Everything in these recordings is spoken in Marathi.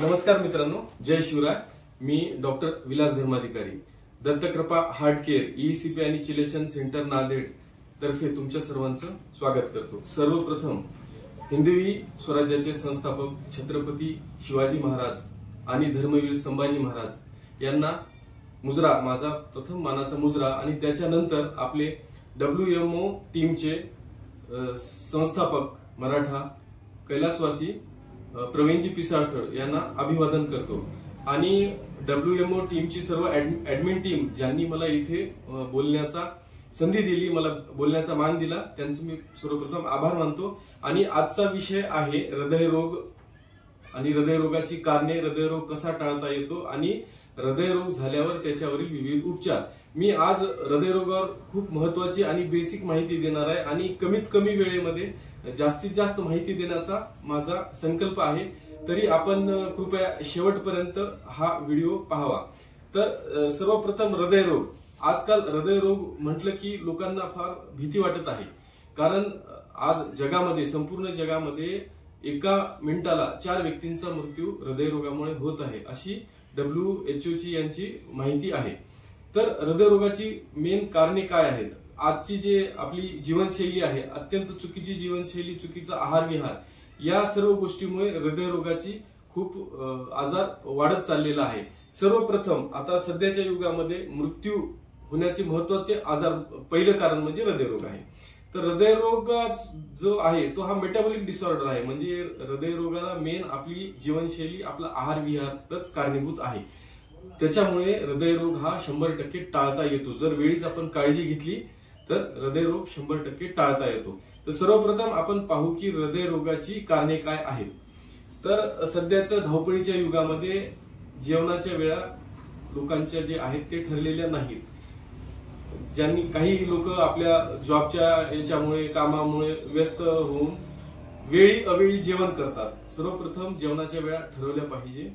नमस्कार मित्रांनो, जय शिवराय. मी doctor Vilas Dharmadhikari, Dattakrupa heart care ECP आणि चिलेशन सेंटर नांदेड तर्फे तुमच्या सर्वांचं स्वागत करतो. सर्वप्रथम हिंदवी स्वराज्याचे संस्थापक छत्रपती शिवाजी महाराज आणि धर्मवीर संभाजी महाराज यांना मुजरा, माझा प्रथम मानाचा मुजरा, आणि त्याच्यानंतर आपले WMO टीमचे संस्थापक मराठा कैलासवासी प्रवीणजी पिसाळसर यांना अभिवादन करतो. आणि WMO टीमची सर्व ऍडमिन टीम ज्यांनी मला इथे बोलण्याचा संधी दिली, मला बोलण्याचा मान दिला, त्यांचं मी सर्वप्रथम आभार मानतो. आणि आजचा विषय आहे हृदयरोग आणि हृदयरोगाची कारणे, हृदयरोग कसा टाळता येतो आणि हृदयरोग झाल्यावर त्याच्यावरील विविध उपचार. मी आज हृदयरोगावर खूप महत्वाची आणि बेसिक माहिती देणार आहे आणि कमीत कमी वेळेमध्ये जास्तीत जास्त माहिती देण्याचा माझा संकल्प आहे. तरी आपण कृपया शेवटपर्यंत हा व्हिडिओ पाहावा. तर सर्वप्रथम हृदयरोग. आजकाल हृदयरोग म्हटलं की लोकांना फार भीती वाटत आहे, कारण आज जगामध्ये, संपूर्ण जगामध्ये एका मिनिटाला 4 व्यक्तींचा मृत्यू हृदयरोगामुळे होत आहे, अशी WHO ची यांची माहिती आहे. तर हृदयरोगाची मेन कारणे काय आहेत? आजची जे आपली जीवनशैली आहे, अत्यंत चुकीची जीवनशैली, चुकीचा आहार विहार, या सर्व गोष्टीमुळे हृदयरोगाची खूप आजार वाढत चाललेला आहे. सर्वप्रथम आता सध्याच्या युगामध्ये मृत्यू होण्याचे महत्वाचे आजार, पहिलं कारण म्हणजे हृदयरोग आहे. तर हृदयरोग जो आहे तो हा मेटाबॉलिक डिसऑर्डर आहे. म्हणजे हृदयरोगाला मेन आपली जीवनशैली, आपला आहार विहारच कारणीभूत आहे. त्याच्यामुळे हृदयरोग हा 100% टाळता येतो. जर वेळीच आपण काळजी घेतली तर हृदयरोग 100% टाळता येतो. तर सर्वप्रथम आपण पाहू की हृदयरोगाची कारणे काय आहेत. तर सध्याच्या धावपळीच्या युगामध्ये जेवणाच्या वेळा लोकांच्या जे आहेत ते ठरलेल्या नाहीत. ज्यांनी काही लोक आपल्या जॉबच्या याच्यामुळे, कामामुळे व्यस्त होऊन वेळी अवेळी जेवण करतात. सर्वप्रथम जेवणाच्या वेळा ठरवल्या पाहिजे.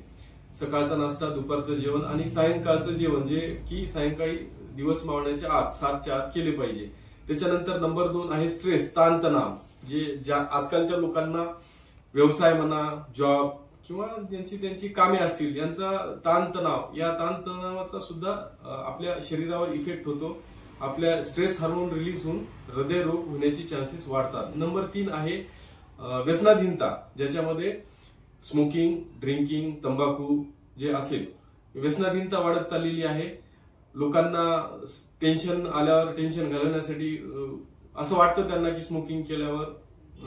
सकाळचा नाश्ता, दुपारचं जेवण आणि सायंकाळचं जेवण, जे की सायंकाळी दिवस मावळण्याच्या आत 7च्या आत केले पाहिजे. त्याच्यानंतर नंबर 2 आहे स्ट्रेस, ताणतणाव. जे आजकालच्या लोकांना व्यवसाय म्हणा, जॉब किंवा त्यांची कामे असतील, यांचा ताणतणाव, या ताणतणावाचा सुद्धा आपल्या शरीरावर इफेक्ट होतो. आपल्या स्ट्रेस हार्मोन रिलीज होऊन हृदयरोग होण्याची चान्सेस वाढतात. नंबर 3 आहे व्यसनाधीनता, ज्याच्यामध्ये स्मोकिंग, ड्रिंकिंग, तंबाखू जे असेल, व्यसनाधीनता वाढत चाललेली आहे. लोकांना टेन्शन आल्यावर टेन्शन घालवण्यासाठी असं वाटतं त्यांना की स्मोकिंग केल्यावर,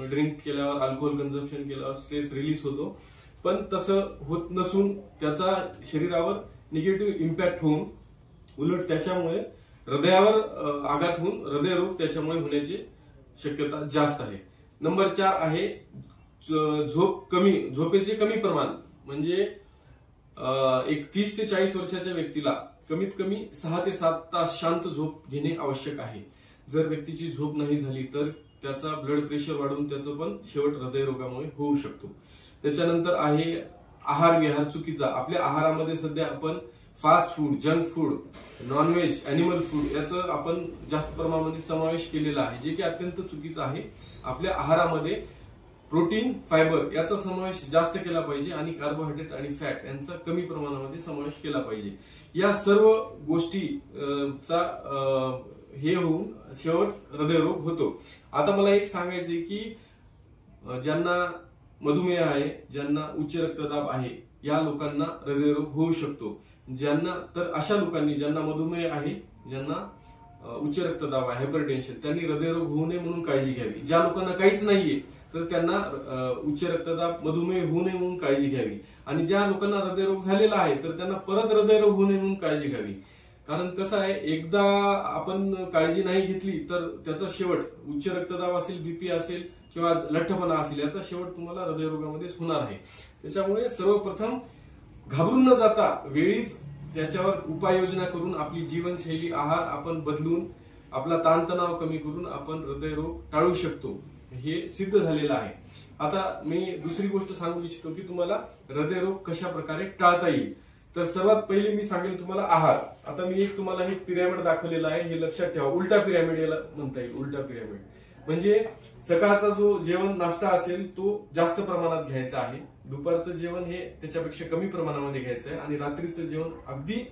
ड्रिंक केल्यावर, अल्कोहोल कन्झम्पशन केल्यावर स्ट्रेस रिलीज होतो. पण तसं होत नसून त्याचा शरीरावर निगेटिव्ह इम्पॅक्ट होऊन उलट त्याच्यामुळे हृदयावर आघात होऊन हृदयरोग त्याच्यामुळे होण्याची शक्यता जास्त आहे. नंबर 4 आहे झोपेचे कमी प्रमाण. म्हणजे एक 30 ते 40 वर्षाच्या व्यक्तीला कमीत कमी 6 ते 7 तास शांत झोप घेणे आवश्यक आहे. जर व्यक्तीची झोप नाही झाली तर त्याचा ब्लड प्रेशर वाढून त्याचं पण शेवट हृदयरोगामुळे होऊ शकतो. त्याच्यानंतर आहे आहार विहार चुकीचा. आपल्या आहारामध्ये सध्या आपण fast food, junk food, non veg, animal food याचं आपण जास्त प्रमाणामध्ये समावेश केलेला आहे, जे की अत्यंत चुकीचं आहे. आपल्या आहारामध्ये प्रोटीन, फायबर याचा समावेश जास्त केला पाहिजे आणि कार्बोहायड्रेट आणि फॅट यांचा कमी प्रमाणामध्ये समावेश केला पाहिजे. या सर्व गोष्टीचा हे होऊन शेवट हृदयरोग होतो. आता मला एक सांगायचंय की ज्यांना मधुमेह आहे, ज्यांना उच्च रक्तदाब आहे, या लोकांना हृदयरोग होऊ शकतो. तर अशा लोकांनी, ज्यांना मधुमेह आहे, ज्यांना उच्च रक्तदाब आहे, हायपरटेन्शन, त्यांनी हृदयरोग होऊ नये म्हणून काळजी घ्यावी. ज्या लोकांना काहीच नाहीये तर त्यांना उच्च रक्तदाब, मधुमेह होऊ नये म्हणून काळजी घ्यावी. आणि ज्या लोकांना हृदयरोग झालेला आहे तर त्यांना परत हृदयरोग होऊ नये म्हणून काळजी घ्यावी. कारण कसं आहे, एकदा आपण काळजी नाही घेतली तर त्याचा शेवट, उच्च रक्तदाब असेल, बीपी असेल किंवा लठ्ठपणा असेल, याचा शेवट तुम्हाला हृदयरोगामध्येच होणार आहे. त्याच्यामुळे सर्वप्रथम घाबरून न जाता वेळीच त्याच्यावर उपाययोजना करून आपली जीवनशैली, आहार आपण बदलून आपला ताणतणाव कमी करून आपण हृदयरोग टाळू शकतो, हे सिद्ध झालेलं आहे. आता मी दुसरी गोष्ट सांगू इच्छितो की तुम्हाला हृदयरोग कशा प्रकारे टाळता येईल. तर सर्वात पहिले मी सांगेल तुम्हाला आहार. आता मी तुम्हाला हे पिरॅमिड दाखवलेलं आहे, हे लक्षात ठेवा. उलटा पिरॅमिड याला म्हणता येईल. उलटा पिरॅमिड म्हणजे सकाळचा जो जेवण नाश्ता असेल तो जास्त प्रमाणात घ्यायचा आहे. दुपारचं जेवण हे त्याच्यापेक्षा कमी प्रमाणामध्ये घ्यायचं आहे आणि रात्रीचं जेवण अगदी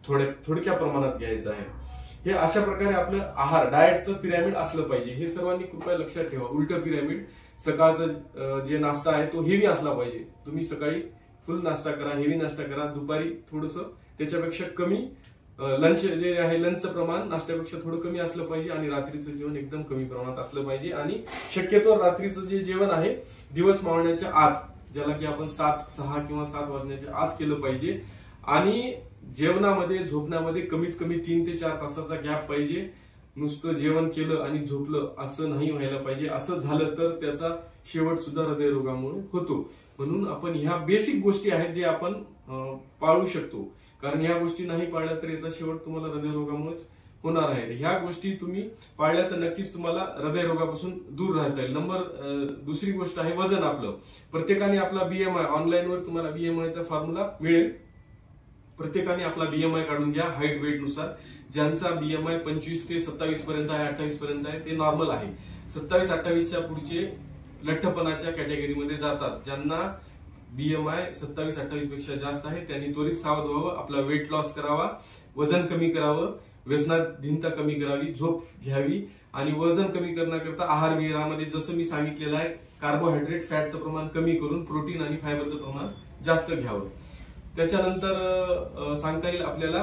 थोडक्या प्रमाणात घ्यायचं आहे. हे अशा प्रकारे आपलं आहार डाएटचं पिरॅमिड असलं पाहिजे. हे सर्वांनी कृपया लक्षात ठेवा. उलटं पिरॅमिड, सकाळचा जे नाश्ता आहे तो हेवी असला पाहिजे. तुम्ही सकाळी फुल नाश्ता करा, हेवी नाश्ता करा, दुपारी थोडंसं त्याच्यापेक्षा कमी लंच जे आहे लंचचं प्रमाण नाश्त्यापेक्षा थोडं कमी असलं पाहिजे आणि रात्रीचं जेवण एकदम कमी प्रमाणात असलं पाहिजे. आणि शक्यतो रात्रीचं जे जेवण आहे दिवस मावळण्याच्या आत, ज्याला की आपण 6 किंवा 7 वाजण्याच्या आत केलं पाहिजे. आणि जेवणामध्ये झोपण्यामध्ये कमीत कमी 3 ते 4 तासाचा गॅप पाहिजे. नुसतं जेवण केलं आणि झोपलं असं नाही व्हायला पाहिजे. असं झालं तर त्याचा शेवट सुद्धा हृदयरोगामुळे होतो. म्हणून आपण ह्या बेसिक गोष्टी आहेत जे आपण पाळू शकतो. कारण ह्या गोष्टी नाही पाळल्या तर याचा शेवट तुम्हाला हृदयरोगामुळेच होणार आहे. ह्या गोष्टी तुम्ही पाळल्या तर नक्कीच तुम्हाला हृदयरोगापासून दूर राहता येईल. दुसरी गोष्ट आहे वजन आपलं. प्रत्येकाने आपला BMI, ऑनलाईनवर तुम्हाला BMIचा फॉर्म्युला मिळेल. प्रत्येकाने आपला BMI काढून घ्या हाईट वेट नुसार. ज्यांचा BMI 25 ते 27 पर्यंत आहे, 28 पर्यंत आहे ते नॉर्मल आहे. 27-28च्या पुढचे लठ्ठपणाच्या कॅटेगरीमध्ये जातात. ज्यांना BMI 27-28 पेक्षा जास्त आहे त्यांनी त्वरित सावध व्हावं, आपला वेट लॉस करावा, वजन कमी करावं, व्यसनाधीनता कमी करावी, झोप घ्यावी आणि वजन कमी करण्याकरता आहार विहारामध्ये जसं मी सांगितलेलं आहे कार्बोहायड्रेट, फॅटचं प्रमाण कमी करून प्रोटीन आणि फायबरचं प्रमाण जास्त घ्यावं. त्याच्यानंतर सांगता येईल आपल्याला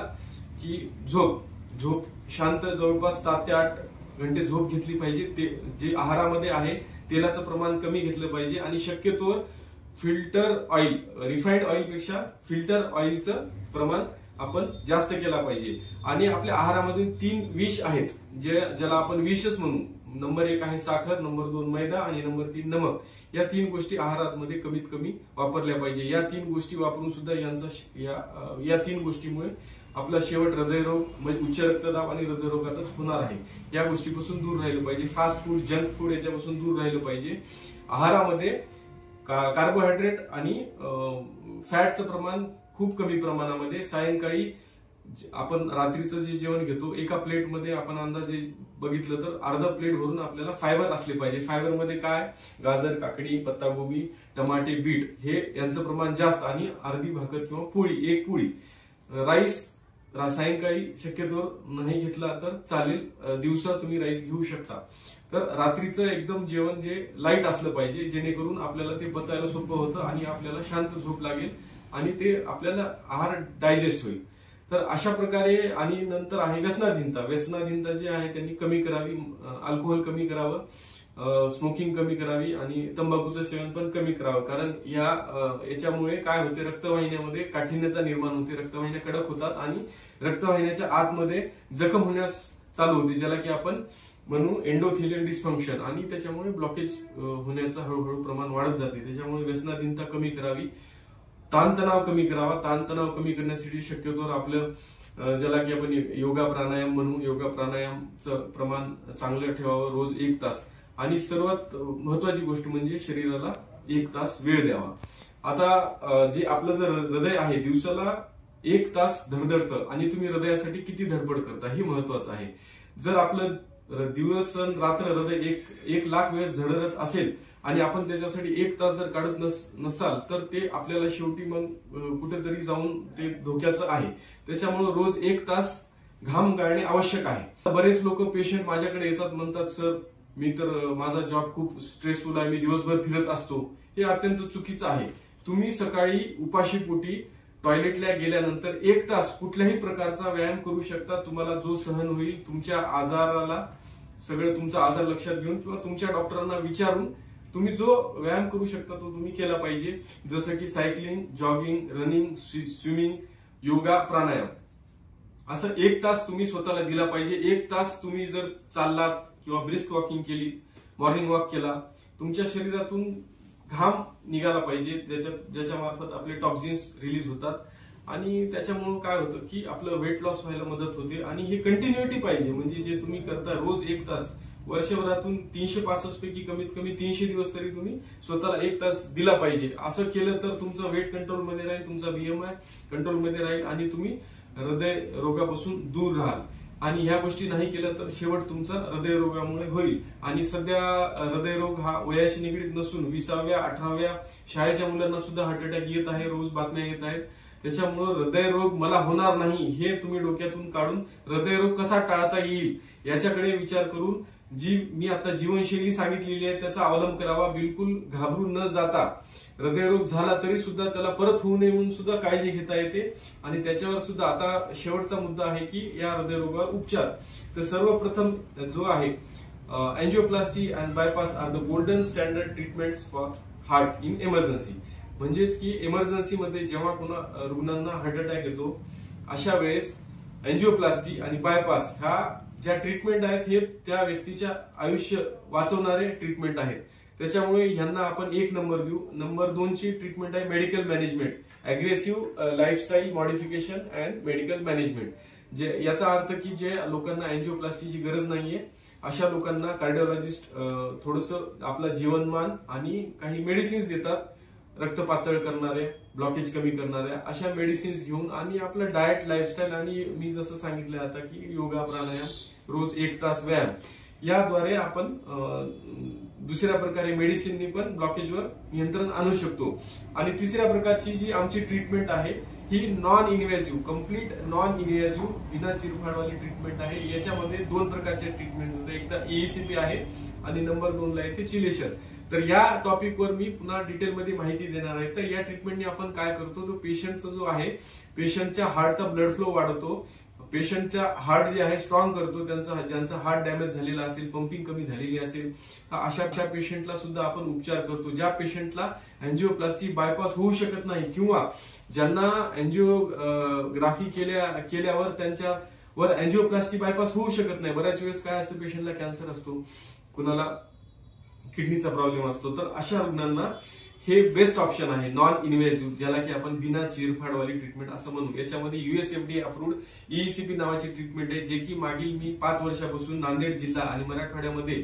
की झोप शांत जवळपास 7 ते 8 घंटे झोप घेतली पाहिजे. ते जे आहारामध्ये आहे तेलाचं प्रमाण कमी घेतलं पाहिजे आणि शक्यतोवर फिल्टर ऑइल, रिफाईंड ऑइल पेक्षा फिल्टर ऑइलचं प्रमाण आपण जास्त केला पाहिजे. आणि आपल्या आहारामध्ये 3 विष आहेत ज्याला आपण विषच म्हणू. नंबर 1 आहे साखर, नंबर 2 मैदा आणि नंबर 3 नमक. या 3 गोष्टी आहारामध्ये कमीत कमी वापरल्या पाहिजे. या 3 गोष्टी वापरून सुद्धा या 3 गोष्टीमुळे आपला शेवट हृदयरोग म्हणजे उच्च रक्तदाब आणि हृदयरोगातच होणार आहे. या गोष्टीपासून दूर राहिलं पाहिजे. फास्ट फूड, जंक फूड याच्यापासून दूर राहिलं पाहिजे. आहारामध्ये कार्बोहायड्रेट आणि फॅटचं प्रमाण खूप कमी प्रमाणामध्ये. सायंकाळी आपण रात्रीचं जे जेवण घेतो एका प्लेटमध्ये आपण अंदाजे बघितलं तर अर्धा प्लेट भरून आपल्याला फायबर असले पाहिजे. फायबरमध्ये काय, गाजर, काकडी, पत्तागोबी, टमाटे, बीट हे यांचं प्रमाण जास्त आणि अर्धी भाकर किंवा पोळी, 1 पोळी. राईस सायंकाळी शक्यतो नाही घेतला तर चालेल. दिवसा तुम्ही राईस घेऊ शकता. तर रात्रीचं एकदम जेवण जे लाईट असलं पाहिजे जेणेकरून आपल्याला ते पचायला सोपं होतं आणि आपल्याला शांत झोप लागेल आणि ते आपल्याला आहार डायजेस्ट होईल. तर अशा प्रकारे. आणि नंतर आहे व्यसनाधीनता जी आहे त्यांनी कमी करावी. अल्कोहोल कमी करावं, स्मोकिंग कमी करावी आणि तंबाखूचं सेवन पण कमी करावं. कारण याच्यामुळे काय होते, रक्तवाहिन्यामध्ये काठिण्यता निर्माण होते, रक्तवाहिन्या कडक होतात आणि रक्तवाहिन्याच्या आतमध्ये जखम होण्यास चालू होते, ज्याला की आपण म्हणू एंडोथेलियल डिस्फंक्शन. आणि त्याच्यामुळे ब्लॉकेज होण्याचं हळूहळू प्रमाण वाढत जाते. त्याच्यामुळे व्यसनाधीनता कमी करावी, ताणतणाव कमी करावा. ताणतणाव कमी करण्यासाठी शक्यतो आपलं ज्याला की आपण योगा प्राणायाम म्हणू, योगा प्राणायामचं प्रमाण चांगलं ठेवावं रोज 1 तास. आणि सर्वात महत्वाची गोष्ट म्हणजे शरीराला 1 तास वेळ द्यावा. आता जे आपलं जर हृदय आहे दिवसाला 1 तास धडधडतं आणि तुम्ही हृदयासाठी किती धडपड करता हे महत्वाचं आहे. जर आपलं दिवस रात्र हृदय 1 लाख वेळेस धडधडत असेल आणि आपण त्याच्यासाठी 1 तास जर काढत नसाल तर ते आपल्याला शेवटी मग कुठेतरी जाऊन ते धोक्याचं आहे. त्याच्यामुळे रोज 1 तास घाम गाळणे आवश्यक आहे. बरेच लोक पेशंट माझ्याकडे येतात, म्हणतात सर मी तर माझा जॉब खूप स्ट्रेसफुल आहे, मी दिवसभर फिरत असतो. हे अत्यंत चुकीचं आहे. तुम्ही सकाळी उपाशीपोटी टॉयलेटला गेल्यानंतर 1 तास कुठल्याही प्रकारचा व्यायाम करू शकता. तुम्हाला जो सहन होईल, तुमच्या आजाराला सगळं तुमचा आजार लक्षात घेऊन किंवा तुमच्या डॉक्टरांना विचारून तुम्ही जो व्यायाम करू शकता तो तुम्ही केला पाहिजे. जसं की cycling, jogging, running, swimming, yoga, pranayama. असं 1 तास तुम्ही स्वतःला दिला पाहिजे. 1 तास तुम्ही जर चाललात किंवा ब्रिस्क वॉकिंग केली, मॉर्निंग वॉक केला, तुमच्या शरीरातून घाम निघाला पाहिजे, ज्याच्या मार्फत आपले टॉक्झिन्स रिलीज होतात आणि त्याच्यामुळे काय होतं की आपलं वेट लॉस व्हायला मदत होते. आणि हे कंटिन्युटी पाहिजे. म्हणजे जे तुम्ही करता रोज 1 तास, वर्षभरातून 365 पैकी कमीत कमी 300 दिवस तरी तुम्ही स्वतःला 1 तास दिला पाहिजे. असं केलं तर तुमचं वेट कंट्रोलमध्ये राहील, तुमचा BMI कंट्रोलमध्ये राहील आणि तुम्ही हृदय रोगापासून दूर राहाल. आणि ह्या गोष्टी नाही केल्या तर शेवट तुमचा हृदयरोगामुळे होईल. आणि सध्या हृदयरोग हा वयाशी निगडीत नसून 20व्या 18व्या शाळेच्या मुलांना सुद्धा हार्ट अटॅक येत आहे, रोज बातम्या येत आहेत. त्याच्यामुळे हृदयरोग मला होणार नाही हे तुम्ही डोक्यातून काढून हृदयरोग कसा टाळता येईल याच्याकडे विचार करून जी मी आता जीवनशैली सांगितलेली आहे त्याचा अवलंब करावा. बिलकुल घाबरून न जाता हृदयरोग झाला तरी सुद्धा त्याला परत होऊ नये म्हणून सुद्धा काळजी घेता येते. आणि त्याच्यावर सुद्धा आता शेवटचा मुद्दा आहे की या हृदयरोगावर उपचार. तर सर्वप्रथम जो आहे angioplasty and bypass are the golden standard treatments for heart in emergency. म्हणजेच की इमर्जन्सी मध्ये जेव्हा कोणा रुग्णांना हार्ट अटॅक येतो अशा वेळेस अँजिओप्लास्टी आणि बायपास ह्या ज्या ट्रीटमेंट आहेत हे त्या व्यक्तीच्या आयुष्य वाचवणारे ट्रीटमेंट आहेत. त्याच्यामुळे ह्यांना आपण 1 नंबर देऊ. नंबर 2 ची ट्रीटमेंट आहे medical management, aggressive lifestyle modification and medical management. जे याचा अर्थ की जे लोकांना अँजिओप्लास्टीची गरज नाहीये अशा लोकांना कार्डिओलॉजिस्ट थोडंसं आपलं जीवनमान आणि काही मेडिसिन्स देतात, रक्त पातळ करणारे, ब्लॉकेज कमी करणाऱ्या अशा मेडिसिन्स घेऊन आणि आपलं डाएट, लाईफस्टाईल आणि मी जसं सांगितलं आता की योगा, प्राणायाम, रोज 1 तास व्यायाम याद्वारे आपण दुसऱ्या प्रकारे मेडिसिननी पण ब्लॉकेजवर नियंत्रण आणू शकतो. आणि तिसऱ्या प्रकारची जी आमची ट्रीटमेंट आहे ही non invasive, complete non invasive बिना चिरफाडवाली ट्रीटमेंट आहे. याच्यामध्ये 2 प्रकारचे ट्रीटमेंट होते. एक तर ECP आहे आणि नंबर 2 ला येते चिलेशन. तर या टॉपिकवर मी पुन्हा डिटेलमध्ये माहिती देणार आहे. तर या ट्रीटमेंटने आपण काय करतो, तो पेशंटचा जो आहे पेशंटच्या हार्टचा ब्लड फ्लो वाढवतो, पेशंटच्या हार्ट जे आहे स्ट्रॉंग करतो, ज्यांचा हार्ट डॅमेज झालेला असेल, पंपिंग कमी झालेली असेल अशा पेशंटला सुद्धा आपण उपचार करतो. ज्या पेशंटला अँजिओप्लास्टी बायपास होऊ शकत नाही किंवा ज्यांना अँजिओग्राफी केल्यावर त्यांच्यावर अँजिओप्लास्टी बायपास होऊ शकत नाही. बऱ्याच वेळेस काय असतं, पेशंटला कॅन्सर असतो, कुणाला किडनीचा प्रॉब्लेम असतो, तर अशा रुग्णांना हे बेस्ट ऑप्शन आहे नॉन इन्व्हेसिव्ह, ज्याला की आपण बिना चिरफाडवाली ट्रीटमेंट असं म्हणू. याच्यामध्ये USFDA अप्रूव्ड ECP नावाची ट्रीटमेंट आहे, जे की मागील मी 5 वर्षापासून नांदेड जिल्हा आणि मराठवाड्यामध्ये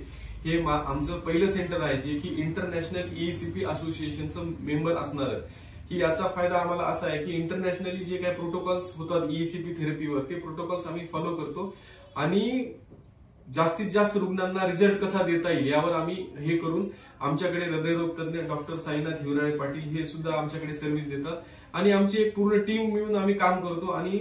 हे आमचं पहिलं सेंटर आहे, जे की इंटरनॅशनल ECP असोसिएशनचं मेंबर असणार आहे. की याचा फायदा आम्हाला असा आहे की इंटरनॅशनली जे काही प्रोटोकॉल्स होतात ECP थेरपीवर ते प्रोटोकॉल्स आम्ही फॉलो करतो आणि जास्तीत जास्त रुग्णांना रिझल्ट कसा देता येईल यावर आम्ही हे करून आमच्याकडे हृदयरोग तज्ञ डॉक्टर साईनाथ हिवराळे पाटील हे सुद्धा आमच्याकडे सर्व्हिस देतात आणि आमची एक पूर्ण टीम मिळून आम्ही काम करतो आणि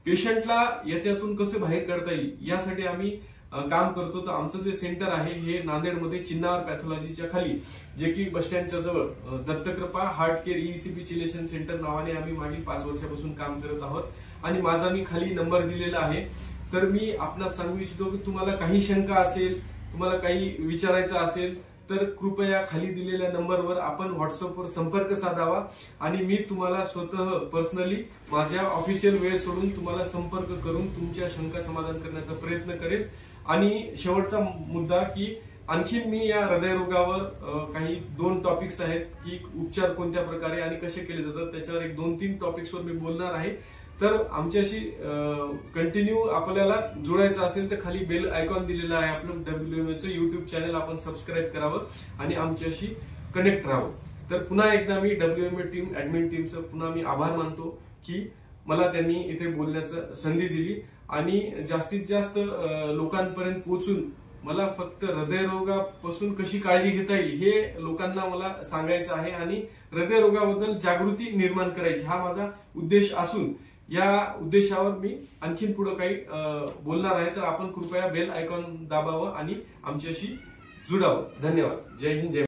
पेशंटला याच्यातून कसं बाहेर काढता येईल यासाठी आम्ही काम करतो. तर आमचं जे सेंटर आहे हे नांदेडमध्ये चिन्नावर पॅथॉलॉजीच्या खाली, जे की बस स्टँडच्या जवळ Dattakrupa heart care ECP chelation centre नावाने आम्ही मागील 5 वर्षापासून काम करत आहोत. आणि माझा मी खाली नंबर दिलेला आहे. तर मी आपणास सांगू इच्छितो की तुम्हाला काही शंका असेल, तुम्हाला काही विचारायचं असेल तर कृपया खाली दिलेल्या नंबरवर आपण व्हॉट्सअपवर संपर्क साधावा आणि मी तुम्हाला स्वतः पर्सनली माझ्या ऑफिशियल वेळ सोडून तुम्हाला संपर्क करून तुमच्या शंका समाधान करण्याचा प्रयत्न करेल. आणि शेवटचा मुद्दा की आणखी मी या हृदयरोगावर काही 2 टॉपिक्स आहेत की उपचार कोणत्या प्रकारे आणि कसे केले जातात, त्याच्यावर 1-2-3 टॉपिक्सवर मी बोलणार आहे. तर आमच्याशी कंटिन्यू आपल्याला जोडायचं असेल तर खाली बेल आयकॉन दिलेला आहे आपलं WMAचं युट्यूब चॅनल आपण सबस्क्राईब करावं आणि आमच्याशी कनेक्ट राहावं. तर पुन्हा एकदा मी WMA टीम ऍडमिन टीमचं पुन्हा मी आभार मानतो की मला त्यांनी इथे बोलण्याचं संधी दिली आणि जास्तीत जास्त लोकांपर्यंत पोहोचून मला फक्त हृदयरोगापासून कशी काळजी घेता येईल हे लोकांना मला सांगायचं आहे आणि हृदयरोगाबद्दल जागृती निर्माण करायची हा माझा उद्देश असून या उद्देशावर मी आणखीन पुढे काही बोलणार आहे. तर आपण कृपया बेल आयकॉन दाबावं आणि आमच्याशी जुडावं. धन्यवाद. जय हिंद, जय